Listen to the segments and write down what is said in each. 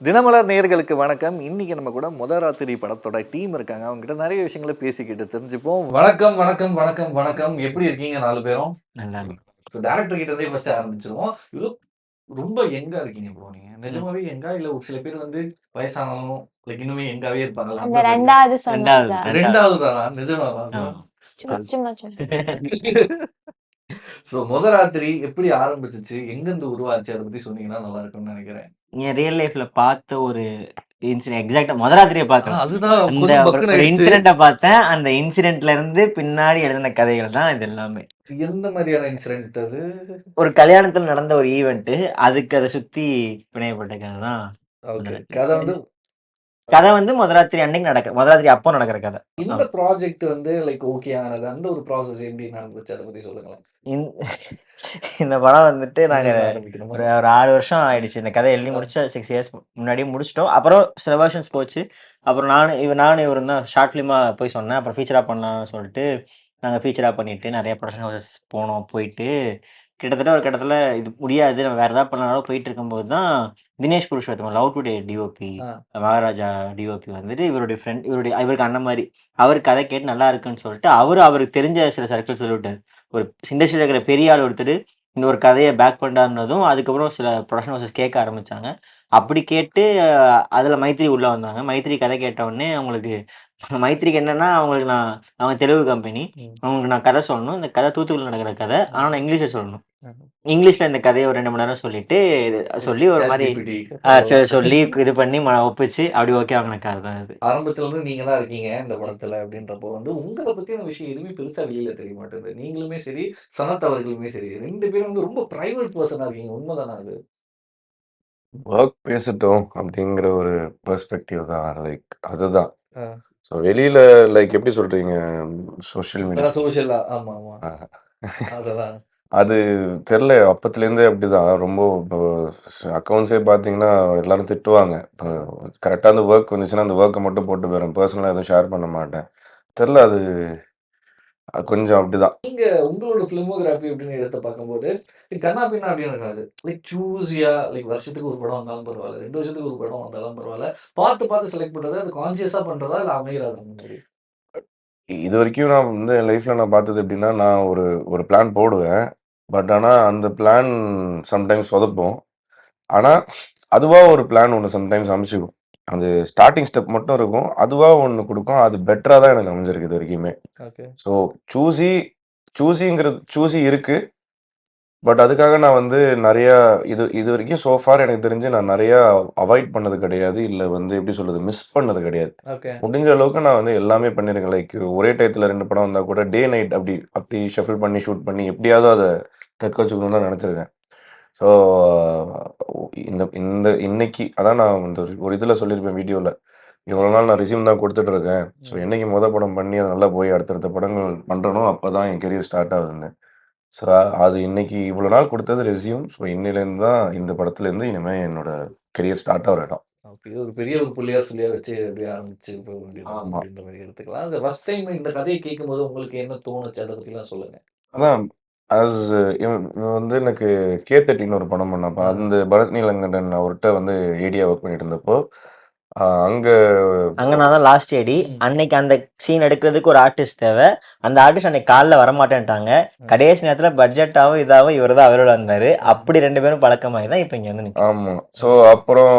தினமலர் நேயர்களுக்கு வணக்கம். இன்னைக்கு நம்ம கூட ராத்திரி படத்தோட டீம் இருக்காங்க. அவங்க கிட்ட நிறைய விஷயங்கள பேசிக்கிட்டு தெரிஞ்சுப்போம். வணக்கம், வணக்கம், வணக்கம், வணக்கம். எப்படி இருக்கீங்க 4 பேரும்? நல்லா இருக்கு. டைரக்டர் கிட்ட இருந்தே ஃபர்ஸ்ட் ஆரம்பிச்சுருவோம். ரொம்ப யங்கா இருக்கீங்க ப்ரோ நீங்க. நிஜமாவே யங்கா? இல்ல ஒரு சில பேர் வயசானாலும் இன்னுமே யங்காவே இருப்பாங்கல்ல அந்த அந்த மாரியா? 2வது சொன்னது 2வது தானா? நிஜமாவா ப்ரோ? ஆமா. சும்மா சரி. சும்மா சொன்னேன். ராத்திரி எப்படி ஆரம்பிச்சுச்சு? எங்கருந்து உருவாச்சு? அத பத்தி சொன்னீங்கன்னா நல்லா இருக்கும்னு நெனைக்கிறேன். நீங்க ரியல் லைஃப்ல பார்த்த ஒரு எக்ஸாக்ட்டா ராத்திரியே பார்க்கல. அதுதான் அந்த கொஞ்சம் ஒரு பக்குன்னு ஒரு ஆயிடுச்சு. இன்சிடென்ட்ட பார்த்தேன். அந்த இன்சிடென்ட்ல இருந்து பின்னாடி எழுதின கதைகள் தான் இது எல்லாமே. எந்த மாரியான இன்சிடென்ட் அது? ஒரு கல்யாணத்துல நடந்த ஒரு ஈவென்ட். அதுக்கு அத சுத்தி பிணையப்பட்ட கதை தான் ஓகே. முதராத்திரி. கதை கதை முதராத்திரி அன்னைக்கு முதராத்திரி அப்போ நடக்கிற கதை. இந்த ப்ராஜெக்ட் ஓகே ஆனது. அந்த ஒரு ப்ராசஸ் எப்படி நடந்துச்சு? அத பத்தி சொல்லுங்களேன். இந் இந்த படம் நாங்க இங்கருந்து ஆரம்பிக்கணுமா? ஒரு ஒரு 6 வருஷம் ஆயிடுச்சு. இந்த கதை எழுதி முடிச்சு 6 இயர்ஸ் முன்னாடியே முடிச்சுட்டோம். அப்புறம் சில வெர்ஷன்ஸ் போச்சு. அப்புறம் நானும் இவரும் தான் ஷார்ட் ஃபிலிமா போய் சொன்னேன். அப்புறம் ஃபீச்சரா பண்ணலாம்னு சொல்லிட்டு, நாங்க ஃபீச்சரா பண்ணிட்டு நெறைய ப்ரொடக்ஷன் ஹவுசஸ் போனோம். போயிட்டு கிட்டத்தட்ட ஒரு கட்டத்துல இது முடியாது. நம்ம வேற ஏதாவது பண்ணலாம்னு போயிட்டு இருக்கும்போது தான் Dinesh Purushothaman love today DOP ஆ. மகாராஜா டிஓபி இவருடைய ஃப்ரெண்ட் இவருக்கு அண்ணன் மாரி. அவரு கதை கேட்டு நல்லா இருக்குன்னு சொல்லிட்டு, அவருக்கு தெரிஞ்ச சில சர்க்கிள் சொல்லிவிட்டாரு. ஒரு இண்டஸ்ட்ரியில இருக்கிற பெரிய ஆள் ஒருத்தரு இந்த ஒரு கதைய பேக் பண்ணாருன்னதும், அதுக்கப்புறம் சில புரொடக்ஷன் ஹவுஸஸ் கேட்க ஆரம்பிச்சாங்க. அப்படி கேட்டு அதுல மைத்ரி உள்ள வந்தாங்க. மைத்ரி கதை கேட்ட உடனே அவங்களுக்கு மைத்ரிக்கு என்னன்னா, அவங்க தெலுங்கு கம்பெனி. ம். அவங்களுக்கு நான் கதை சொல்லணும். இந்த கதை தூத்துக்குடில நடக்கிற கதை. ஆனா நான் இங்கிலீஷ்ல சொல்லணும். ஆஹ. இங்கிலீஷ்ல இந்த கதைய ஒரு 2 மணி நேரம் சொல்லிட்டு, சொல்லி ஒரு மாரி ChatGPT. சொல்லி இது பண்ணி ஒப்பிச்சு அப்படி ஓகே வாங்குன கதை தான் இது. ஆரம்பத்துல இருந்து நீங்க தான் இருக்கீங்க இந்த படத்துல அப்படின்றப்போ உங்கள பத்தியான விஷயம் எதுவுமே பெருசா வெளியில தெரிய மாட்டேங்குது. நீங்களுமே சரி, சனத் அவர்களுமே சரி 2 பேரும் ரொம்ப பிரைவேட் பெர்சனா இருக்கீங்க. உண்மைதானா அது? ஒர்க் பேசட்டும் அப்படிங்கிற ஒரு பெர்ஸ்பெக்டிவ் தான். அதுதான். ஆ. ஸோ வெளியில எப்படி சொல்றீங்க? Social media. சோஷியலா. ஆமா, ஆமா. அததான். அது தெரில. அப்பத்துலேருந்தே அப்படிதான். ரொம்ப அக்கவுண்ட்ஸே பார்த்தீங்கன்னா எல்லாரும் திட்டுவாங்க. கரெக்டாக அந்த ஒர்க் வந்துச்சுன்னா அந்த ஒர்க்கை மட்டும் போட்டு போயிடும். பர்சனலாக எதுவும் ஷேர் பண்ண மாட்டேன். தெரில அது கொஞ்சம் அப்படிதான். நீங்க உங்களோட ஃபிலிமோகிராஃபி அப்படின்னு எடுத்து பார்க்கும்போது, கன்னா பின்னா அப்படின்னு இருக்காது. சூஸியா வருஷத்துக்கு ஒரு படம் வந்தாலும் பரவால்ல. 2 வருஷத்துக்கு ஒரு படம் வந்தாலும் பரவால்ல. பார்த்து பார்த்து செலக்ட் பண்றதா? அது கான்ஷியஸா பண்றதா? இல்ல அமையறதா அந்த மாரி? இதுவரைக்கும் நான் என் லைஃப்பில் நான் பார்த்தது எப்படின்னா, நான் ஒரு ஒரு பிளான் போடுவேன். பட் ஆனா அந்த பிளான் சம்டைம்ஸ் சொதப்பும். ஆனா, அதுவா ஒரு பிளான் ஒண்ணு சம்டைம்ஸ் அமைச்சுக்கும். அது ஸ்டார்ட்டிங் ஸ்டெப் மட்டும் இருக்கும். அதுவா ஒண்ணு குடுக்கும். அது பெட்டரா தான் எனக்கு அமைஞ்சிருக்கு இதுவரைக்குமே. ஓகே. ஸோ சூஸி சூஸி இருக்கு. பட் அதுக்காக நான் நெறையா இதுவரைக்கும் சோ ஃபார் எனக்கு தெரிஞ்சு நான் நெறையா அவாய்ட் பண்ணது கிடையாது. இல்ல எப்படி சொல்றது? மிஸ் பண்ணது கிடையாது. ஓகே. முடிஞ்ச அளவுக்கு நான் எல்லாமே பண்ணியிருக்கேன். ஒரே டயத்துல 2 படம் வந்தா கூட டே, நைட் அப்படி அப்படி ஷஃபில் பண்ணி, ஷூட் பண்ணி எப்படியாவது அத தக்க வச்சுக்கணும்னு தான் நெனச்சிருக்கேன். ஸோ இந்த இந்த இன்னைக்கு அதான் நான் ஒரு இதுல சொல்லியிருப்பேன் வீடியோல. இவ்வளோ நாள் நான் ரெஸ்யூம் தான் குடுத்துட்டு இருக்கேன். ஸோ என்னைக்கு படம் பண்ணி அது நல்லா போய் அடுத்தடுத்த படங்கள் பண்றேனோ, அப்பதான் என் கெரியர் ஸ்டார்ட் ஆகுதுன்னு. ஸோ அது இன்னைக்கு இவ்வளோ நாள் குடுத்தது ரெஸ்யூம். ஸோ இன்னையிலேருந்து தான் இந்த படத்துலேருந்து இனிமே என்னோட கெரியர் ஸ்டார்ட் ஆகுற இடம். ஓகே. இது ஒரு பெரிய ஒரு புள்ளியார் சொல்லியா வச்சு அப்படியே ஆரம்பிச்சு போக வேண்டியதுதான் ஆமா. அப்படின்ற மாரி எடுத்துக்கலாம். ஃபர்ஸ்ட் டைம் இந்த கதைய கேட்கும்போது உங்களுக்கு என்ன தோணுச்சு? அத பத்திலாம் சொல்லுங்க. அதான் ஆஸ் இவன் இவன் எனக்கு K13ன்னு ஒரு படம் பண்ணான். அப்ப ஆ. அந்த பரத் நீலகண்டன் அவர்ட்ட ஏடியா ஒர்க் பண்ணிட்டு இருந்தப்போ, அங்க அங்க நான் தான் லாஸ்ட் ஏடி. ம். அன்னைக்கு அந்த சீன் எடுக்கிறதுக்கு ஒரு ஆர்டிஸ்ட் தேவ. அந்த ஆர்டிஸ்ட் அன்னைக்கு காலைல வரமாட்டேன்ட்டாங்க. கடைசி நேரத்துல பட்ஜெட்டாவும் இதாவும் இவரு தான் அவைலபிளா இருந்தாரு. அப்படி 2 பேரும் பழக்கமாகி தான் இப்ப இங்க நிக்கிறோம். ஆமா. ஸோ அப்புறம்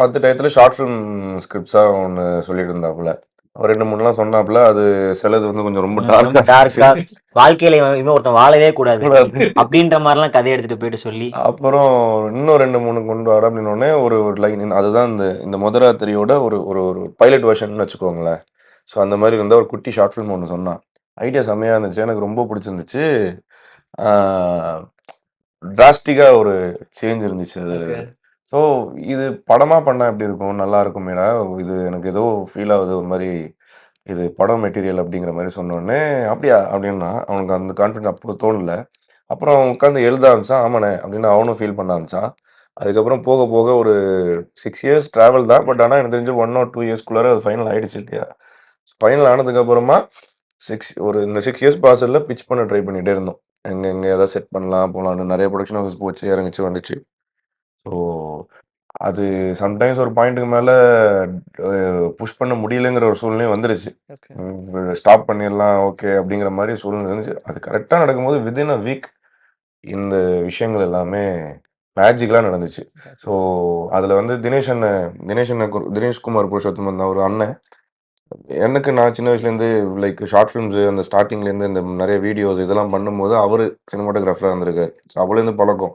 அந்த டயத்துல ஷார்ட் ஃபிலிம் ஸ்கிரிப்ட்ஸா ஒண்ணு சொல்லிட்டு இருந்தாப்புல. ஒரு 2, 3லாம் சொன்னாப்புல. அது சிலது கொஞ்சம் ரொம்ப ரொம்ப டார்க்கா வாழ்க்கையில இவன் ஒருத்தன் வாழவே கூடாது அப்படின்ற மாதிரிலாம் கதை எடுத்துட்டு போயிட்டு சொல்லி அப்புறம் இன்னும் 2, 3 கொண்டு வாடா அப்படின்னோடனே ஒரு ஒரு லைன் அதுதான் இந்த முதராத்திரியோட ஒரு ஒரு ஒரு பைலட் வெர்ஷன்னு வச்சுக்கோங்களேன். ஸோ அந்த மாதிரி இருந்தா ஒரு குட்டி ஷார்ட் ஃபிலிம் ஒண்ணு சொன்னான். ஐடியா செம்மையா இருந்துச்சு. எனக்கு ரொம்ப பிடிச்சிருந்துச்சு. ஆ டிராஸ்டிக்கா ஒரு சேஞ்ச் இருந்துச்சு அது. ஓகே. ஸோ இது படமா பண்ணா எப்படி இருக்கும்? நல்லா இருக்குமேடா! இது எனக்கு ஏதோ ஃபீல் ஆகுது. ஒரு மாரி இது படம் மெட்டீரியல் அப்படிங்கிற மாரி சொன்னோனே, "அப்படியா?" அப்படின்னான். அவனுக்கு அந்த கான்ஃபிடன்ட் அப்போ தோணல. அப்புறம் உட்காந்து எழுத ஆரம்பிச்சான். "ஆமாண்ணே" அப்படின்னு அவனும் ஃபீல் பண்ண ஆரம்பிச்சான். அதுக்கப்புறம் போக போக ஒரு 6 இயர்ஸ் டிராவல் தான். பட் ஆனா எனக்கு தெரிஞ்சு 1 ஆர் 2 இயர்ஸ்க்குள்ளார அது ஃபைனல் ஆயிடுச்சு இல்லையா? ஃபைனல் ஆனதுக்கப்புறமா இந்த 6 இயர்ஸ் ப்ராசஸ்ல பிட்ச் பண்ண ட்ரை பண்ணிட்டே இருந்தோம். எங்க எதாவது செட் பண்ணலாம், போலான்னு நெறைய புரொடக்ஷன் ஹவுஸ் போச்சு, இறங்குச்சு, வந்துச்சு. ஸோ அது சம்டைம்ஸ் ஒரு பாயிண்ட்டுக்கு மேலே புஷ் பண்ண முடியலங்கிற ஒரு சூழ்நிலையும் வந்துருச்சு. ஓகே. ஸ்டாப் பண்ணிடலாம் ஓகே அப்படிங்கிற மாதிரி சூழ்நிலை இருந்துச்சு. அது கரெக்டாக நடக்கும்போது வித்தின் அ வீக் இந்த விஷயங்கள் எல்லாமே மேஜிக்கலாக நடந்துச்சு. ஸோ அதில் வந்து தினேஷ்குமார் புருஷோத்தமன் ஒரு அண்ணன் எனக்கு நான் சின்ன வயசுலேருந்து லைக் ஷார்ட் ஃபிலிம்ஸு அந்த ஸ்டார்டிங்லேருந்து இந்த நிறைய வீடியோஸ் இதெல்லாம் பண்ணும்போது அவர் சினிமாட்டோகிராஃபராக இருந்திருக்காரு. ஸோ அவலேருந்து பழக்கம்.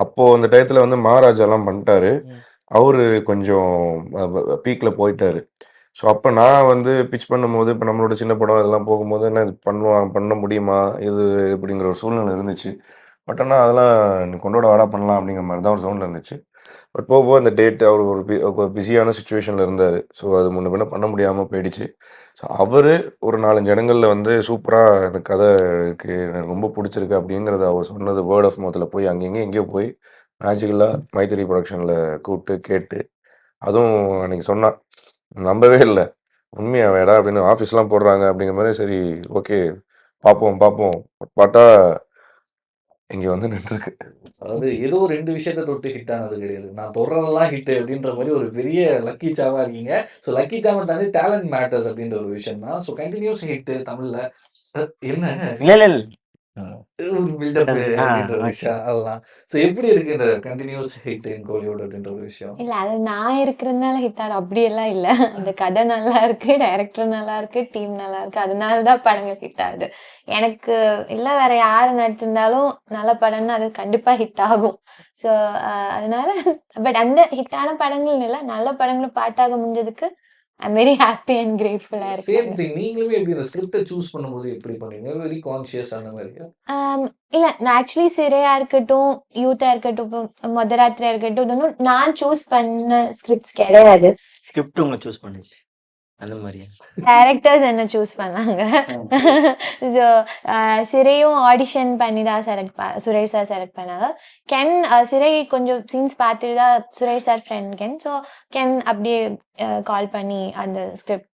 அப்போது அந்த டயத்தில் வந்து மகாராஜாலாம் பண்ணிட்டாரு. ம். அவரு கொஞ்சம் பீக்கில் போயிட்டாரு. ஸோ அப்போ நான் வந்து பிட்ச் பண்ணும்போது இப்போ நம்மளோட சின்ன படம் இதெல்லாம் போகும்போது என்ன இது பண்ண முடியுமா இது இப்படிங்கிற ஒரு சூழ்நிலை இருந்துச்சு. பட் ஆனால் அதெல்லாம் நீ கொண்டோட வாடா பண்ணலாம் அப்படிங்கிற மாதிரி தான் ஒரு சவுண்டில் இருந்துச்சு. பட் போக போக அந்த டேட் அவர் ஒரு பிஸியான சுச்சுவேஷனில் இருந்தார். ஸோ அது முன்ன பின்ன பண்ண முடியாமல் போயிடுச்சு. ஸோ அவர் ஒரு 4-5 இடங்கள்ல வந்து சூப்பராக இந்த கதை இருக்குது எனக்கு ரொம்ப பிடிச்சிருக்கு அப்படிங்கிறத அவர் சொன்னது வேர்ட் ஆஃப் மவுத்தில் போய் அங்கங்கே எங்கேயோ போய் மேஜிக்கலாக மைத்திரி ப்ரொடக்ஷனில் கூப்பிட்டு கேட்டு அதுவும் அன்னைக்கு சொன்னான் நம்பவே இல்லை உண்மையா வேடா அப்படின்னு ஆஃபீஸ்லாம் போடுறாங்க அப்படிங்கிற மாதிரி சரி ஓகே பார்ப்போம் பார்ப்போம் பார்த்தா இங்கே வந்து நின்றுருக்கு. அதாவது ஏதோ 2 விஷயத்த தொட்டு ஹிட் ஆனது கிடையாது. நான் தொடுறதெல்லாம் ஹிட் அப்படின்ற மாரி ஒரு பெரிய லக்கி சாவா இருக்கீங்க. ஸோ லக்கி சாவ தாண்டி டேலண்ட் மேட்டர்ஸ் அப்படின்ற ஒரு விஷயம் தான். ஸோ கன்டினியூஸ் ஹிட் தமிழ்ல. என்ன இல்ல இல்ல இல்ல ஒரு பில்டப் ஆ, அப்படின்ற ஒரு okay. விஷயம் அதெல்லாம். ஸோ எப்படி இருக்கு இந்த கன்டினியூஸ் ஹிட் இன் கோலிவுட் அப்படின்ற ஒரு விஷயம்? இல்ல அது நான் இருக்கிறதுனால ஹிட் ஆகும் அப்படியெல்லாம் இல்ல. அந்த கதை நல்லா இருக்கு, டைரக்டர் நல்லா இருக்கு, டீம் நல்லா இருக்கு. அதனால தான் படங்கள் ஹிட் ஆகுது. எனக்கு இல்ல வேற யாரு நடிச்சிருந்தாலும் நல்ல படம்னா அது கண்டிப்பா ஹிட் ஆகும். ஸோ அதனால பட் அந்த ஹிட்டான படங்கள்னு இல்ல, நல்ல படங்களும் பாட்டாக முடிஞ்சதுக்கு ஐம் வெரி ஹாப்பி அண்ட் கிரேட்ஃபுல்லா சேம் இருக்கேன். திங் நீங்களுமே எப்படி இந்த ஸ்கிரிப்ட்ட சூஸ் பண்ணும்போது எப்படி பண்ணீங்க? வெரி கான்ஷியஸ் அந்த மாரியா? இல்ல நான் ஆக்சுவலி சிறையா இருக்கட்டும், யூத்தா இருக்கட்டும், இப்போ மொதராத்திரியா இருக்கட்டும், இது ஒண்ணும் நான் சூஸ் பண்ண ஸ்கிரிப்ட்ஸ் கிடையாது. ஸ்கிரிப்ட் உங்களை சூஸ் பண்ணுச்சு அந்த மாதிரியா? டைரக்டர்ஸ் என்ன சூஸ் பண்ணாங்க. ஸோ சிறையும் ஆடிஷன் பண்ணி தான் சுரேஷ் சார் செலக்ட் பண்ணாங்க. சிறை கொஞ்சம் சீன்ஸ் பார்த்துட்டு தான் சுரேஷ் சார் ஃப்ரெண்ட் ஸோ அப்படியே கால் பண்ணி அந்த ஸ்கிரிப்ட்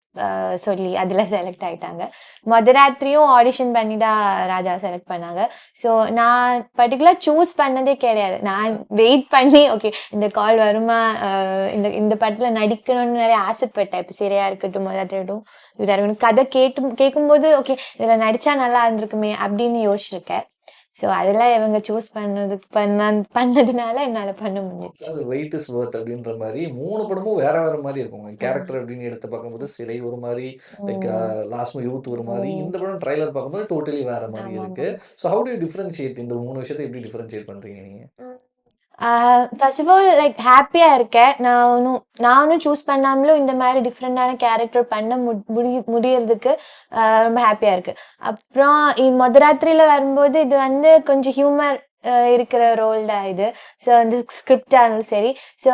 சொல்லி அதில் செலக்ட் ஆயிட்டாங்க. மொதராத்திரியும் ஆடிஷன் பண்ணி தான் ராஜா செலக்ட் பண்ணாங்க. ஸோ நான் பர்டிகுலர் சூஸ் பண்ணதே கிடையாது. நான் வெயிட் பண்ணி ஓகே இந்த கால் வருமா, இந்த படத்தில் நடிக்கணும்னு நிறைய ஆசைப்பட்டேன். இப்போ சிறையா இருக்கட்டும், மொதராத்திரி இதா இருக்கட்டும், கதை கேட்கும்போது ஓகே இதில் நடிச்சா நல்லா இருந்திருக்குமே அப்படின்னு யோசிச்சிருக்கேன். ஸோ அதெல்லாம் இவங்க சூஸ் பண்ணதுனால என்னால் பண்ண முடிஞ்சிச்சு. அது வெயிட் இஸ் வொர்த் அப்படின்ற மாரி 3 படமும் வேற வேற மாரி இருக்கும். கேரக்டர் அப்படின்னு எடுத்து பார்க்கும்போது சிறை ஒரு மாரி, லைக் லாஸ்ட் யூத் ஒரு மாரி, இந்த படம் ட்ரைலர் பார்க்கும்போது டோட்டலி வேற மாரி ஆமா, இருக்கு. So how to you differentiate இந்த 3 விஷயத்த எப்படி டிஃபரன்ஷியேட் பண்றீங்க நீங்க? ஃபர்ஸ்ட் ஆஃப் ஆல் லைக் ஹாப்பியா இருக்கேன். நானும் சூஸ் பண்ணாமலும் இந்த மாதிரி டிஃப்ரெண்டான கேரக்டர் பண்ண முடியறதுக்கு ரொம்ப ஹாப்பியா இருக்கு. அப்புறம் மொதராத்திரியில வரும்போது இது வந்து கொஞ்சம் ஹியூமர் இருக்கிற ரோல் தான் இது. ஸோ வந்து ஸ்கிரிப்டாலும் சரி, ஸோ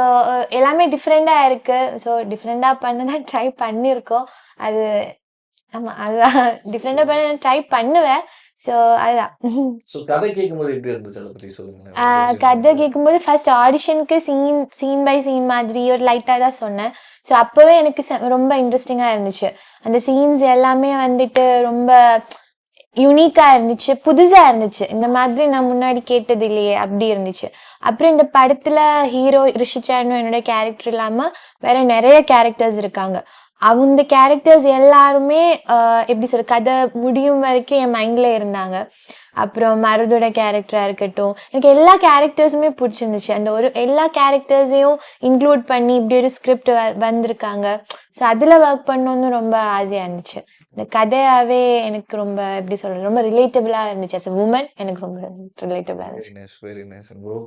எல்லாமே டிஃப்ரெண்டாக இருக்கு. ஸோ டிஃப்ரெண்டாக பண்ண தான் ட்ரை பண்ணியிருக்கோம். அது ஆமாம் அதுதான் டிஃப்ரெண்டாக பண்ண ட்ரை பண்ணுவேன். ஸோ அதுதான். ஸோ கதை கேட்கும்போது எப்படி இருந்துச்சு அதை பத்தி சொல்லுங்களேன். கதை கேட்கும்போது ஃபர்ஸ்ட் ஆடிஷனுக்கு சீன் பை சீன் மாதிரி ஒரு லைட்டாக தான் சொன்னேன். ஸோ அப்போவே எனக்கு ரொம்ப இன்ட்ரெஸ்டிங்காக இருந்துச்சு. அந்த சீன்ஸ் எல்லாமே வந்துட்டு ரொம்ப யூனிக்காக இருந்துச்சு, புதுசாக இருந்துச்சு. இந்த மாதிரி நான் முன்னாடி கேட்டது இல்லையே அப்படி இருந்துச்சு. அப்புறம் இந்த படத்தில் ஹீரோ ரிஷிச்சார்னு என்னோட கேரக்டர் இல்லாமல் வேற நிறைய கேரக்டர்ஸ் இருக்காங்க. அந்த கேரக்டர்ஸ் எல்லாருமே எப்படி சொல்ற கதை முடியும் வரைக்கும் என் மைண்ட்ல இருந்தாங்க. அப்புறம் மருதோட கேரக்டராக இருக்கட்டும், எனக்கு எல்லா கேரக்டர்ஸுமே பிடிச்சிருந்துச்சு. அந்த எல்லா கேரக்டர்ஸையும் இன்க்ளூட் பண்ணி இப்படி ஒரு ஸ்கிரிப்ட் வந்திருக்காங்க. ஸோ அதில் ஒர்க் பண்ணணும்னு ரொம்ப ஆசையாக இருந்துச்சு. இந்த கதையாகவே எனக்கு ரொம்ப எப்படி சொல்கிறது ரொம்ப ரிலேட்டபிளாக இருந்துச்சு. அஸ் அ உமன் எனக்கு ரொம்ப ரிலேட்டபிளாக இருந்துச்சு. Very nice, very nice bro.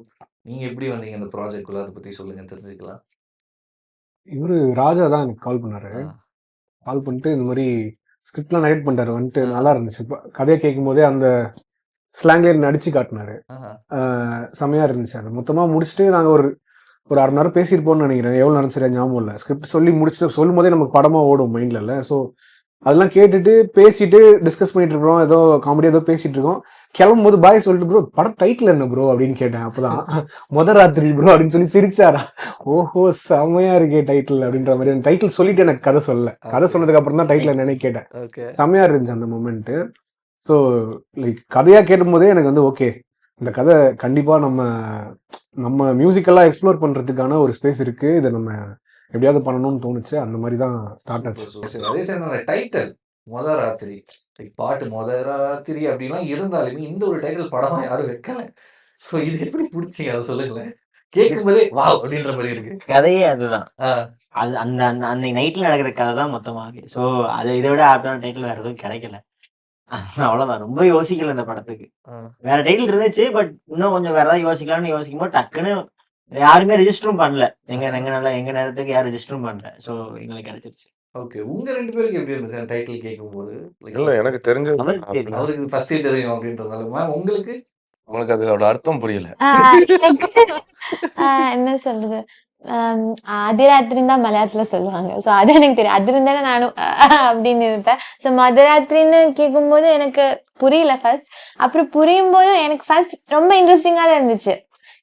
நீங்க எப்படி வந்தீங்க இந்த ப்ராஜெக்ட்குள்ள, அதை பத்தி சொல்லுங்க தெரிஞ்சுக்கலாம். இவரு ராஜா தான் எனக்கு கால் பண்ணாரு. கால் பண்ணிட்டு இந்த மாதிரி ஸ்கிரிப்ட்லாம் நரேட் பண்ணிட்டாரு வந்துட்டு நல்லா இருந்துச்சு. கதையை கேட்கும் போதே அந்த ஸ்லாங்லேயே நடிச்சு காட்டினாரு. செமையா இருந்துச்சு. அது மொத்தமாக முடிச்சுட்டு நாங்கள் ஒரு அரை மணி நேரம் பேசியிருப்போம்னு நினைக்கிறேன். எவ்வளோ நேரம் சரியா ஞாபகம் இல்லை. ஸ்கிரிப்ட் சொல்லி முடிச்சுட்டு சொல்லும் போதே நமக்கு படமாக ஓடும் மைண்டில் இல்லை. ஸோ அதெல்லாம் கேட்டுட்டு பேசிட்டு டிஸ்கஸ் பண்ணிட்டு இருக்கிறோம். ஏதோ காமெடியாக ஏதோ பேசிட்டு இருக்கோம். கிளம்பும் போது பாய் சொல்லிட்டு ப்ரோ படம் டைட்டில் என்ன ப்ரோ அப்படின்னு கேட்டேன். அப்போதான் மொதராத்திரி ப்ரோ அப்படின்னு சொல்லி சிரிச்சாரா. ஓஹோ செமையா இருக்கே டைட்டில் அப்படின்ற மாதிரி. அந்த டைட்டில் சொல்லிட்டு எனக்கு கதை சொல்லல. கதை சொன்னதுக்கு அப்புறம் தான் டைட்டில் என்னன்னு கேட்டேன். செமையா இருந்துச்சு அந்த மொமெண்ட்டு. ஸோ லைக் கதையாக கேட்டும் போதே எனக்கு வந்து ஓகே இந்த கதை கண்டிப்பா நம்ம மியூசிக்கெல்லாம் எக்ஸ்ப்ளோர் பண்றதுக்கான ஒரு ஸ்பேஸ் இருக்கு. இதை நம்ம எப்படியாவது பண்ணணும்னு தோணுச்சு. அந்த மாதிரி தான் ஸ்டார்ட் ஆச்சு. அதே சேர்ந்த டைட்டில் மொத ராத்திரி பாட்டு மொத ராத்திரி அப்படிலாம் இருந்தாலுமே இந்த ஒரு டைட்டில் படமா யாரும் வைக்கல. ஸோ இது எப்படி பிடிச்சிங்க அதை சொல்லுங்களேன். கேட்கும்போதே வா அப்படின்ற மாதிரி இருக்கு. கதையே அதுதான். ஆ, அது அந்த அந்த அன்னைக்கு நைட்ல நடக்கிற கதை தான் மொத்தமாவே. ஸோ அது இதை விட ஆப்டான டைட்டில் வேற எதுவும் கிடைக்கல. அவ்வளவுதான். ரொம்ப யோசிக்கல இந்த படத்துக்கு. ஆ. வேற டைட்டில் இருந்துச்சு. பட் இன்னும் கொஞ்சம் வேற ஏதாவது யோசிக்கலாம்னு யோசிக்கும்போது டக்குன்னு யாருமே ரெஜிஸ்டரும் பண்ணல. எங்க நேரத்துக்கு யாரும் ரெஜிஸ்டரும் பண்ணல. ஸோ எங்களுக்கு கிடைச்சிருச்சு. ஓகே. உங்க 2 பேருக்கு எப்படி இருந்துச்சு டைட்டில் கேட்கும்போது? இல்ல எனக்கு தெரிஞ்சது அவருக்கு தெரியும். அவருக்கு ஃபர்ஸ்டே தெரியும் அப்படின்றதால மேம் உங்களுக்கு உங்களுக்கு அதோட அர்த்தம் புரியல. எனக்கு என்ன சொல்றது, அதிராத்திரின்னு தான் மலையாளத்துல சொல்லுவாங்க. ஸோ அது எனக்கு தெரியும். அது இருந்தானே நானும் அப்படின்னு இருப்பேன். ஸோ மதுராத்திரின்னு கேட்கும்போது எனக்கு புரியல ஃபர்ஸ்ட். அப்புறம் புரியும் போது எனக்கு ஃபர்ஸ்ட் ரொம்ப இன்ட்ரெஸ்டிங்காக தான் இருந்துச்சு.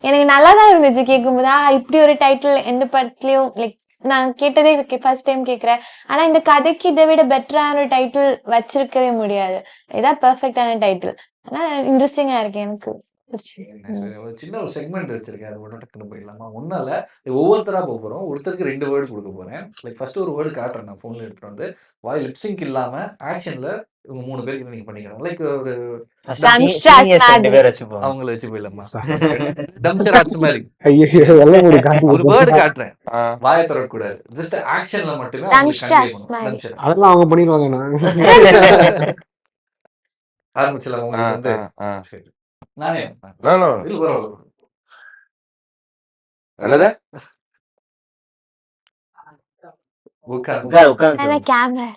எனக்கு நல்லா தான் இருந்துச்சு கேட்கும்போது. இப்படி ஒரு டைட்டில் எந்த படத்துலயும் லைக் நான் கேட்டதே ஃபர்ஸ்ட் டைம் கேட்குறேன். ஆனா இந்த கதைக்கு இதை விட பெட்டரான ஒரு டைட்டில் வச்சிருக்கவே முடியாது. இதான் பெர்ஃபெக்டான டைட்டில். ஆனா இன்ட்ரெஸ்டிங்கா இருக்கு எனக்கு. ஒரு சின்ன ஒரு செக்மெண்ட் வச்சிருக்கேன். அது மட்டும் டக்குன்னு போயிடலாமா? ஒன்றும் இல்லை, ஒவ்வொருத்தரா போக போகிறோம். ஒருத்தருக்கு 2 வேர்டு கொடுக்க போகிறேன். லைக் ஃபர்ஸ்ட் ஒரு வேர்டு காட்டுறேன் நான் ஃபோனில் எடுத்துகிட்டு வந்து. வாய் லிப்சிங்க் இல்லாமல் ஆக்ஷனில் இவங்க 3 பேருக்கு நீங்கள் பண்ணிக்கலாம். லைக் ஒரு அவங்கள வச்சு போயிடலாமா? டம்ஷராட்ஸ் மாதிரி ஒரு வேர்டு காட்டுறேன். வாயை தரக்கூடாது. ஜஸ்ட் ஆக்ஷன்ல மட்டுமே அவங்களுக்கு convey பண்ணணும். டம்ஷரா. அதெல்லாம் அவங்க பண்ணிடுவாங்க. ஆரம்பிச்சலாம் உங்களுக்கு வந்து. சரி. நானே இது பரவாயில்ல. என்னது? உட்கார்ந்து கேமரா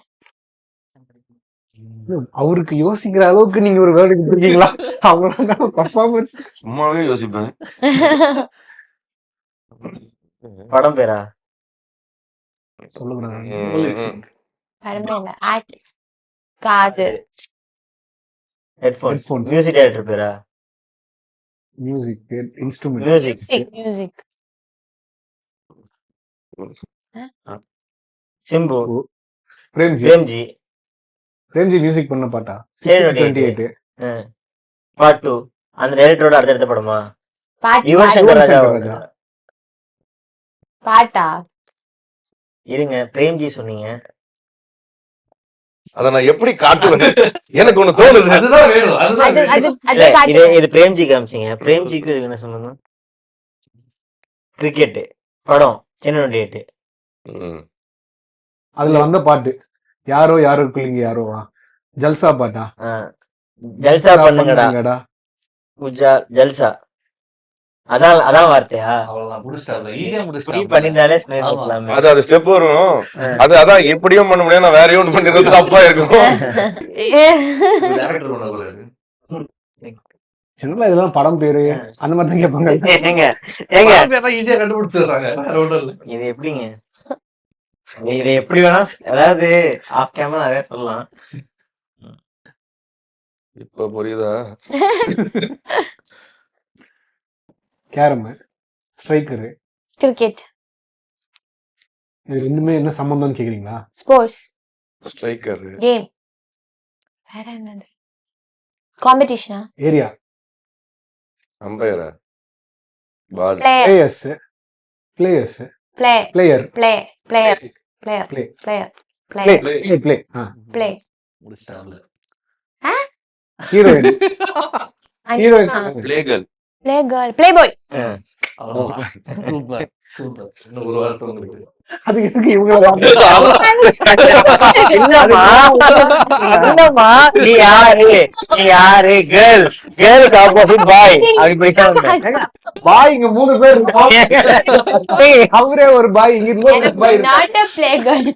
அவருக்கு யோசிக்கிற அளவுக்கு நீங்க ஒரு வேர்டு கொடுத்துருக்கீங்களா? அவங்க பர்ஃபார்மன்ஸ் சும்மாவே யோசிப்பேன். படம் பேரா? சொல்லக்கூடாது. படமே இல்ல. ஆக்ட் காது ஹெட்ஃபோன்ஸ். Headphones. மியூசிக் டைரக்டர் பேரா? Music instrument. Music Simbu. Premji Premji music பண்ண பாட்டா? 28. பார்ட் 2 அந்த டைரக்டரோட அடுத்த படமா? பாட்டு யுவன் சங்கர் ராஜா. ராஜா. பாட்டா? இருங்க, பிரேம்ஜி சொன்னீங்க. அத நான் எப்படி காட்டுவேன்? எனக்கு ஒண்ணு தோணுது. அதுதான் வேணும். அதுதான் அது வேணும். அது இல்ல, அது இது காட்டு. இது பிரேம்ஜி காமிச்சீங்க. பிரேம்ஜிக்கு இதுக்கு என்ன சம்பந்தம்? கிரிக்கெட் படம் சின்ன 28. ம். அதுல வந்த பாட்டு யாரோ யாருக்குள்ளீங்க யாரோவா? ஜல்சா பாட்டா? ஜல்சா பண்ணுங்கடா. குஜா ஜல்சா. அதான் வார்த்தையா? அவ்வளவுதான். முடிச்சிட்டாப்ல. ஈஸியா புரி முடிச்சிட்டாப்ல. பண்ணிருந்தாலே ஸ்மைல் ஆமா. பண்ணலாமே. அது ஸ்டெப் வரும். அதான் எப்படியும் பண்ண முடியாது. நான் வேற ஒன்று பண்ணிருந்தா தப்பா இருக்கும். டைரக்டர் பண்ண போறாரு. சின்னல இதெல்லாம் படம் பேரு அந்த மாதிரி தான் கேட்பாங்க. ஏங்க ஈஸியா கண்டுபிடிச்சிடுறாங்க. வேற ஒண்ணும் இல்ல. இது எப்படிங்க? இதை எப்படி வேணா, அதாவது ஆஃப் கேமரா நிறைய சொல்லலாம். இப்ப புரியுதா? கேரம், ஸ்ட்ரைக்கரு, கிரிக்கெட், இது ரெண்டுமே என்ன சம்பந்தம்னு கேக்குறீங்களா? ஸ்போர்ட்ஸ், ஸ்ட்ரைக்கர், கேம், வேற என்னது? காம்படிஷனா? ஏரியா, அம்பையரா, ball, player, players, play player, player player player Play. Player play player play play முடிச்சிட்டாப்ல. Heroine, heroine, play girl. Play girl, play boy. அவ்வளவுதான். Super, super. இன்னும் ஒரு வார்த்தை உங்களுக்கு. அது எதுக்கு இவங்க என்னம்மா நீ யாரு கேர்ளுக்கு ஆப்போசிட் பாய் அப்படி போயிட்டா பாய் இங்க 3 பேர் இருக்கோம். அவரே ஒரு பாய், இங்க இன்னொரு பாய் நாட் a play girl.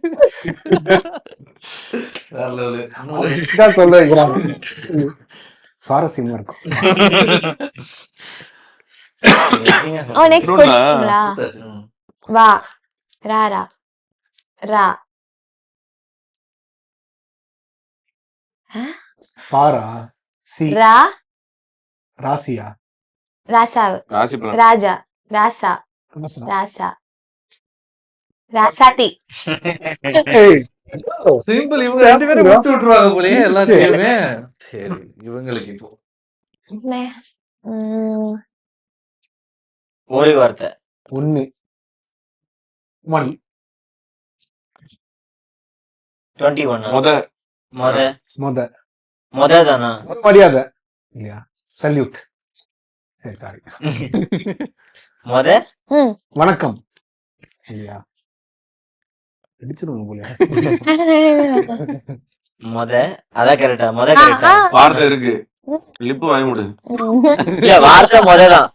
வேற level. தான் சொல்ல வைக்கிறாங்க. சுவாரஸ்யமா இருக்கும். ஓ நெக்ஸ்ட் கொடுத்தீங்களா? வா ராரா ரா பாரா, சி, ரா ராசியா, ராசாவு, ராசி பலன். ராஜா, ராசா, ராசா. ராசா, ராசாத்தி. ஏய், சிம்பிள். இவங்க 2 பேரும் முடிச்சு விட்டுருவாங்க போலயே எல்லாத்தையுமே. சரி, இவங்களுக்கு இப்போ मैं ம். ஒரு வார்த்தை. 1 1 21 முத மொத மொத மொத தானா? மரியாதை இல்லையா? சல்யூட். சரி சாரி. மொத ம். வணக்கம் இல்லையா? அடிச்சிருவோம் போல. மொத அதான் கரெக்டா? மொத ஆ, கரெக்டா? ஆ. வார்த்தை இருக்கு, லிப்பு வாங்கி முடு. இல்ல வார்த்தை மொததான்.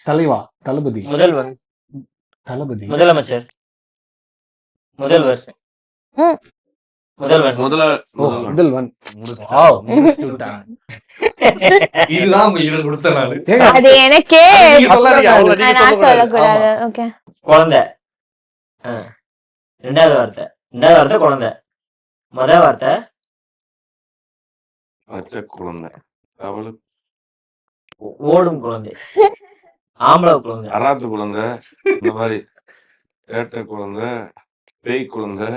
தலைவா, தளபதி, முதல்வர், தளபதி, முதலமைச்சர், முதல்வர், ம். முதல்வன். முதல்வன். வாவ். முடிச்சு விட்டாங்க. இதுதான் உங்ககிட்ட கொடுத்த நாள். ஏங்க, அது எனக்கே நீங்க சொல்லாதீங்க, அவ்வளவு நீங்க நான் சொல்லக்கூடாது. சொல்லக்கூடாது. ஓகே. குழந்தை. ரெண்டாவது வார்த்தை குழந்தை. மொத வார்த்தை பச்சை குழந்தை, அவளு ஓடும் குழந்தை, ஆம்பளை குழந்தை, அராத்து குழந்தை, இந்த மாதிரி சேட்டை குழந்தை, பேய் குழந்தை,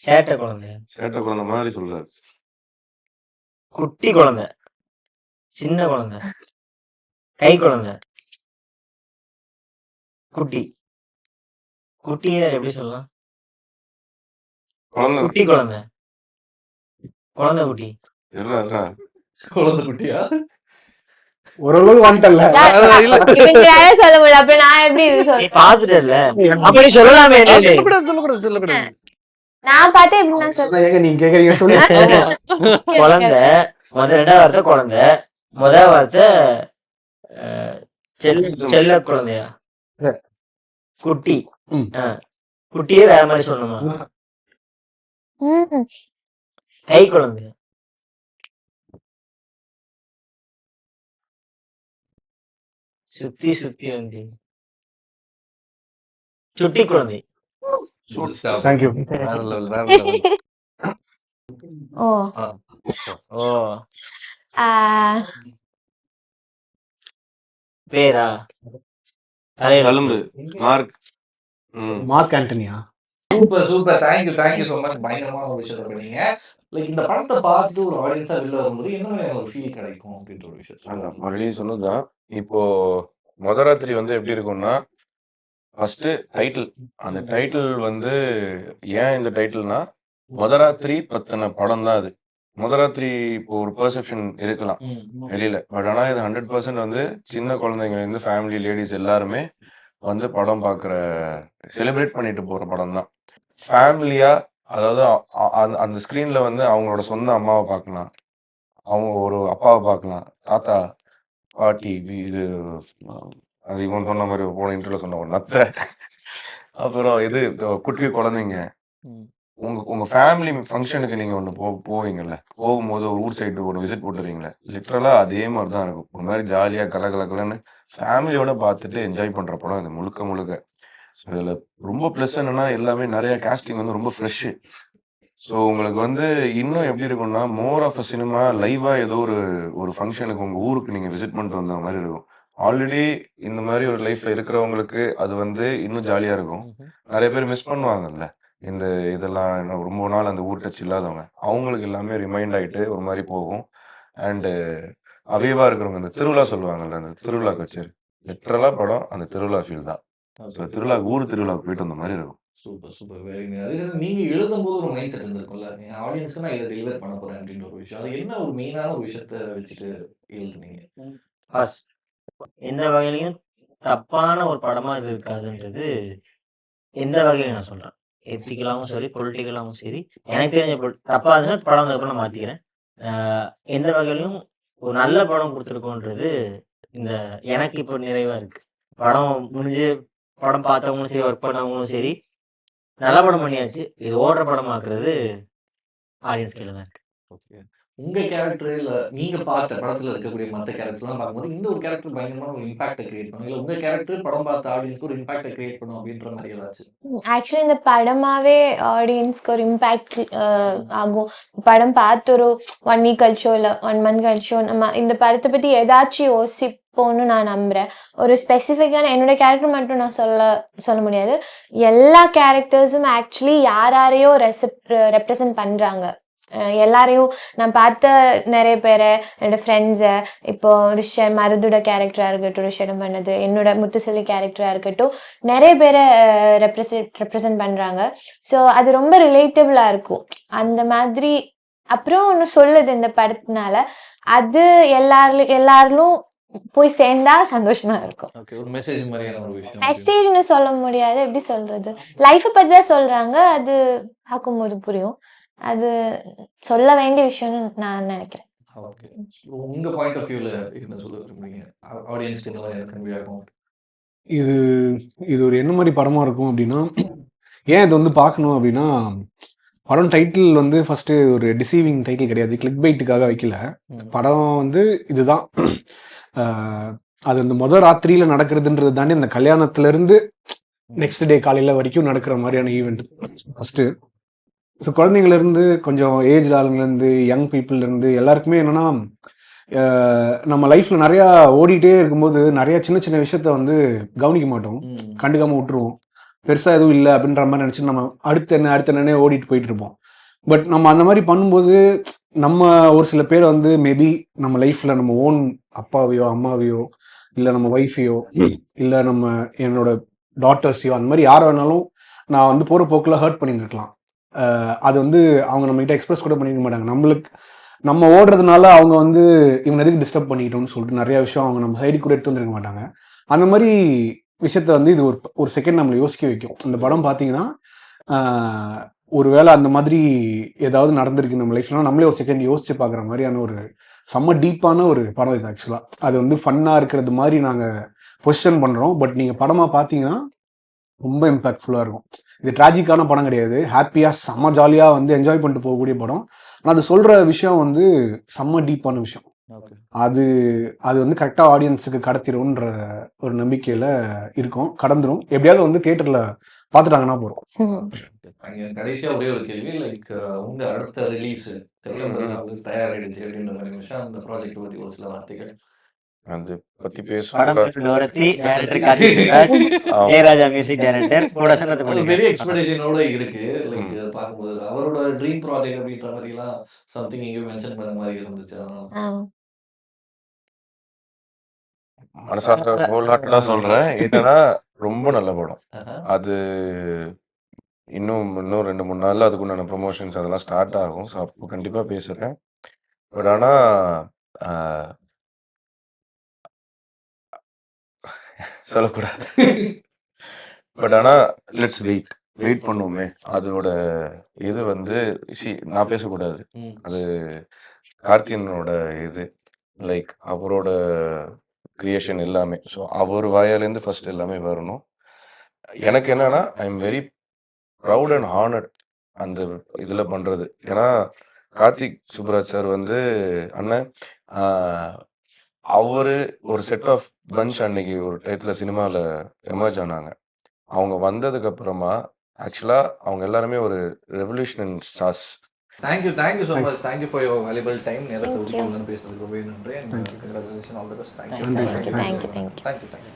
சேட்டை குழந்தை, சேட்டை குழந்தை மாதிரி சொல்றாரு. குட்டி குழந்தை, சின்ன குழந்தை, கை குழந்தை, குட்டி. குட்டியை எப்படி சொல்லலாம்? குழந்தை குட்டி குழந்தை, குழந்தை குட்டி. இருடா. குழந்தை குட்டியா? ஓரளவு வந்துட்டல. இவங்களால சொல்ல முடியல. அப்ப நான் எப்படி இது நீ சொல்றேன்? பாத்துட்டல அப்படி சொல்லலாமே. என்னது? சொல்லக்கூடாது. நான் பார்த்தா எப்படி நான் சொல்றேன்? ஏங்க நீங்க கேக்குறீங்க சொல்லு. குழந்தை ரெண்டாவது வார்த்தை குழந்தை, முத வார்த்தை செல்ல குழந்தையா? குட்டி. ம். குட்டியே வேற மாதிரி சொல்லணுமா? ம். கை குழந்தை, சுத்தி சுத்தி வந்து சுட்டி குழந்தை. Thank you. வேற level, வேற level. ஓ. ஓ ஆ, பேரா? தழும்பு, mark. Mark Antonio? Super. Thank you so much. பயங்கரமான ஒரு விஷயத்த பண்ணீங்க. லைக் இந்த படத்தை பார்த்துட்டு ஒரு ஆடியன்ஸா வெளில வரும்போது என்ன மாதிரியான ஒரு ஃபீல் கிடைக்கும் அப்படின்ற ஒரு விஷயம் சொல்லுங்க. ஆல்ரெடி சொன்னதுதான். இப்போ மொதராத்திரி வந்து எப்படி இருக்கும்னா, ஃபர்ஸ்ட் டைட்டில். அந்த டைட்டில் வந்து ஏன் இந்த டைட்டில்னா, மொதராத்திரி பத்தின படம் தான் அது. மொதராத்திரி இப்போ ஒரு பெர்செப்ஷன் இருக்கலாம் வெளியில. பட் ஆனா இது 100% வந்து சின்ன குழந்தைங்க இருந்து ஃபேமிலி, லேடிஸ் எல்லாருமே வந்து படம் பார்க்குற, செலிப்ரேட் பண்ணிட்டு போற படம் தான். ஃபேமிலியா, அதாவது அந்த ஸ்க்ரீன்ல வந்து அவங்களோட சொந்த அம்மாவை பார்க்கலாம், அவங்க ஒரு அப்பாவை பார்க்கலாம், தாத்தா, பாட்டி, இது அது இவன் சொன்ன மாதிரி போன இன்டர்வியூல சொன்ன ஒரு நத்தை, அப்புறம் இது குட்டி குழந்தைங்க. உங்க ஃபேமிலி ஃபங்க்ஷனுக்கு நீங்க ஒன்று போவீங்கல்ல, போகும்போது ஒரு ஊர் சைடு ஒரு விசிட் போட்டுறீங்களே, லிட்ரலா அதே மாதிரி தான் இருக்கும். ஒரு மாதிரி ஜாலியா கலகலன்னு ஃபேமிலியோட பார்த்துட்டு என்ஜாய் பண்ற படம் இது முழுக்க. இதுல ரொம்ப ப்ளஸ் என்னன்னா, எல்லாமே நிறைய காஸ்டிங் வந்து ரொம்ப ஃப்ரெஷ்ஷு. ஸோ உங்களுக்கு வந்து இன்னும் எப்படி இருக்கும்னா, மோர் ஆஃப் அ சினிமா லைவா ஏதோ ஒரு ஃபங்க்ஷனுக்கு உங்க ஊருக்கு நீங்க விசிட் பண்ணிட்டு வந்த மாதிரி இருக்கும். ஆல்ரெடி இந்த மாதிரி ஒரு லைஃப்ல இருக்கிறவங்களுக்கு அது வந்து இன்னும் ஜாலியா இருக்கும். நிறைய பேர் மிஸ் பண்ணுவாங்கல்ல இந்த இதெல்லாம், ரொம்ப நாள் அந்த ஊர் டச் இல்லாதவங்க, அவங்களுக்கு எல்லாமே ரிமைண்ட் ஆயிட்டு ஒரு மாதிரி போகும். அண்டு அவேவா இருக்கிறவங்க இந்த திருவிழா சொல்லுவாங்கல்ல, அந்த திருவிழாக்கு வச்சு லிட்ரலா படம் அந்த திருவிழா ஃபீல் தான். ஸோ திருவிழா, ஊர் திருவிழாவுக்கு போயிட்டு வந்த மாதிரி இருக்கும். சூப்பர். Very nice. அதே சமயம் நீங்க எழுதும்போது ஒரு மைண்ட் செட் இருந்திருக்கும்ல, ஆடியன்ஸ்க்கு நான் இதை டெலிவர் பண்ண போறேன் அப்படின்ற ஒரு விஷயம். அது என்ன ஒரு மெயினான ஒரு விஷயத்த வச்சுட்டு எழுதுனீங்க? ஃபர்ஸ்ட் எந்த வகையிலையும் தப்பான ஒரு படமா இது இருக்காதுன்றது எந்த வகையில நான் சொல்றேன். எத்திக்கலாவும் சரி, பொலிட்டிக்கலாவும் சரி, எனக்கு தெரிஞ்ச தப்பா இருந்துச்சுன்னா படம் வந்ததுக்கப்புறம் நான் மாத்திக்கிறேன். எந்த வகையிலையும் ஒரு நல்ல படம் கொடுத்துருக்கோன்றது இந்த எனக்கு இப்போ நிறைவா இருக்கு. படம் முடிஞ்சு படம் பார்த்தவங்களும் சரி, ஒர்க் பண்ணவங்களும் சரி, நல்ல படம் பண்ணியாச்சு. இது ஓடுற படமாக்குறது ஆடியன்ஸ் கையில தான் இருக்கு. ஓகே. உங்க கேரக்டர் இல்ல நீங்க பார்த்த படத்துல இருக்கக்கூடிய மத்த கேரக்டர்லாம் பார்க்கும்போது இந்த ஒரு கேரக்டர் பயங்கரமான ஒரு இம்பாக்ட கிரியேட் பண்ணும். இல்ல உங்க கேரக்டர் படம் பார்த்த ஆடியன்ஸ்க்கு ஒரு இம்பாக்ட கிரியேட் பண்ணும் அப்படின்ற மாதிரி ஏதாச்சும்? ஆக்சுவலி இந்த படமாவே ஆடியன்ஸ்க்கு ஒரு இம்பேக்ட் ஆகும். படம் பார்த்து ஒரு 1 வீக் கழிச்சோ இல்லை 1 மந்த் கழிச்சோ நம்ம இந்த படத்தை பற்றி ஏதாச்சும் யோசிப்போம்னு நான் நம்புகிறேன். ஒரு ஸ்பெசிஃபிக்கான என்னோட கேரக்டர் மட்டும் நான் சொல்ல முடியாது. எல்லா கேரக்டர்ஸும் ஆக்சுவலி யாரையோ ரெப்ரசன்ட் பண்ணுறாங்க. எல்லாரையும் நான் பார்த்த நிறைய பேரை, என்னோட ஃப்ரெண்ட்ஸை, இப்போ ரிஷன் மருதோட கேரக்டராக இருக்கட்டும், ரிஷன் பண்ணது, என்னோட முத்துசெல்வி கேரக்டராக இருக்கட்டும், நிறைய பேரை ரெப்ரசன்ட் பண்ணுறாங்க. ஸோ அது ரொம்ப ரிலேட்டபிளாக இருக்கும் அந்த மாதிரி. அப்புறம் ஒன்று சொல்லுது இந்த படத்தினால, அது எல்லாரும் போய் சேர்ந்தா சந்தோஷமா இருக்கும். ஓகே, ஒரு மெசேஜ் மாதிரியான ஒரு விஷயம். மெசேஜ்னு சொல்ல முடியாது, எப்படி சொல்றது, லைஃப்பை பற்றி தான் சொல்றாங்க. அது பார்க்கும்போது புரியும். அது சொல்ல வேண்டிய விஷயம்னு நான் நினைக்கிறேன். ஓகே, உங்க பாயிண்ட் ஆஃப் வியூல என்ன சொல்ல விரும்புறீங்க? ஆடியன்ஸ்க்கு என்ன மாதிரி கன்வே ஆகும்? இது இது ஒரு என்ன மாதிரி படமா இருக்கும் அப்படின்னா, ஏன் இது வந்து பார்க்கணும் அப்படின்னா, படம் டைட்டில் வந்து ஃபர்ஸ்ட் ஒரு டிசீவிங் டைட்டில் கிடையாது, கிளிக் பைட்டுக்காக வைக்கல. படம் வந்து இதுதான். அது அந்த ராத்திரியில நடக்கிறதுன்றது தாண்டி அந்த கல்யாணத்துல இருந்து நெக்ஸ்ட் டே காலையில வரைக்கும் நடக்கிற மாதிரியான ஈவெண்ட் ஃபர்ஸ்ட். ஸோ குழந்தைங்கள இருந்து கொஞ்சம் ஏஜ் ஆளுங்கலேருந்து யங் பீப்புள்ல இருந்து எல்லாருக்குமே என்னன்னா, நம்ம லைஃப்ல நிறைய ஓடிட்டே இருக்கும்போது நிறைய சின்ன சின்ன விஷயத்த வந்து கவனிக்க மாட்டோம், கண்டுக்காம விட்டுருவோம். பெருசா எதுவும் இல்லை அப்படின்ற மாதிரி நினைச்சு நம்ம அடுத்து என்னன்னே ஓடிட்டு போயிட்டு இருப்போம். பட் நம்ம அந்த மாதிரி பண்ணும்போது நம்ம ஒரு சில பேர் வந்து மேபி நம்ம லைஃப்ல நம்ம ஓன் அப்பாவையோ அம்மாவையோ இல்லை நம்ம ஒய்ஃபையோ இல்லை நம்ம என்னோட டாட்டர்ஸையோ அந்த மாதிரி யாரை வேணாலும் நான் வந்து போகிற போக்கில் ஹர்ட் பண்ணியிருந்துருக்கலாம். அது வந்து அவங்க நம்மகிட்ட எக்ஸ்பிரஸ் கூட பண்ணிக்க மாட்டாங்க. நம்ம ஓடுறதுனால அவங்க வந்து இவங்க எதுக்கு டிஸ்டர்ப் பண்ணிக்கிட்டோம்னு சொல்லிட்டு நிறைய விஷயம் அவங்க நம்ம சைடு கூட எடுத்து வந்துருக்க மாட்டாங்க. அந்த மாதிரி விஷயத்த வந்து இது ஒரு செகண்ட் நம்மளை யோசிக்க வைக்கும். இந்த படம் பார்த்தீங்கன்னா, ஒருவேளை அந்த மாதிரி ஏதாவது நடந்திருக்கு நம்ம லைஃப்ல, நம்மளே ஒரு செகண்ட் யோசிச்சு பார்க்குற மாதிரியான ஒரு செம்ம டீப்பான ஒரு படம் இது. ஆக்சுவலாக அது வந்து ஃபன்னாக இருக்கிறது மாதிரி நாங்கள் பொசிஷன் பண்ணுறோம். பட் நீங்கள் படமாக பார்த்தீங்கன்னா ரொம்ப இம்பாக்ட்ஃபுல்லாக இருக்கும். இது டிராஜிக்கான படம் கிடையாது, ஹாப்பியாக செம்ம ஜாலியாக வந்து என்ஜாய் பண்ணிட்டு போகக்கூடிய படம். ஆனால் அது சொல்கிற விஷயம் வந்து செம்ம டீப்பான விஷயம். அது அது வந்து கரெக்டாக ஆடியன்ஸுக்கு கடத்திடும்ன்ற ஒரு நம்பிக்கையில் இருக்கும். கடந்துடும். எப்படியாவது வந்து தியேட்டரில் பார்த்துட்டாங்கன்னா போகிறோம். கடைசியா ஒரே ஒரு கேள்வி, லைக் உங்க அடுத்த ரிலீஸ் தயாராகிடுச்சு அப்படின்ற மாதிரி விஷயம், அந்த ப்ராஜெக்ட் பத்தி ஒரு சில வார்த்தைகள். அது பத்தி படம் பேச Dorothy, director Karthik Subbaraj, Ilaiyaraaja music director கூட சேர்ந்து அது பண்ணிருக்காரு. பெரிய எக்ஸ்பெக்டேஷனோட இருக்கு. லைக் பார்க்கும்போது அவரோட ட்ரீம் ப்ராஜெக்ட் அப்படின்ற மாதிரி எல்லாம் சம்திங் எங்கேயும் மென்ஷன் பண்ண மாதிரி இருந்துச்சு. மனசார ஹோல்ஹார்ட்டடா சொல்றேன். என்னன்னா ரொம்ப நல்ல படம். அது இன்னும் 2-3 நாள்ல அதுக்குண்டான ப்ரொமோஷன்ஸ் அதெல்லாம் ஸ்டார்ட் ஆகும். ஸோ அப்போ கண்டிப்பா பேசுறேன். பட் ஆனா சொல்லக்கூடாது. பட் ஆனா லெட்ஸ் வெயிட் பண்ணுவோமே. அதோட இது வந்து நான் பேசக்கூடாது. அது கார்த்தியனோட இது, லைக் அவரோட கிரியேஷன் எல்லாமே. ஸோ அவர் வாயாலேருந்து ஃபர்ஸ்ட் எல்லாமே வரணும். எனக்கு என்னன்னா I am very proud and honoured அந்த இதில் பண்ணுறது. ஏன்னா கார்த்திக் சுப்ராஜ் சார் வந்து அண்ணன் அவரு ஒரு செட் ஆஃப் பஞ்ச் அன்னைக்கு ஒரு டயத்தில் சினிமாவில் எமர்ஜ் ஆனாங்க. அவங்க வந்ததுக்கு அப்புறமா ஆக்சுவலாக அவங்க எல்லாருமே ஒரு revolution stars. Thank you so much. Thank you for your valuable time. நேரத்தை ஒதுக்கி பேசுறதுக்கு ரொம்ப நன்றி. Congratulation, all the best. Thank you.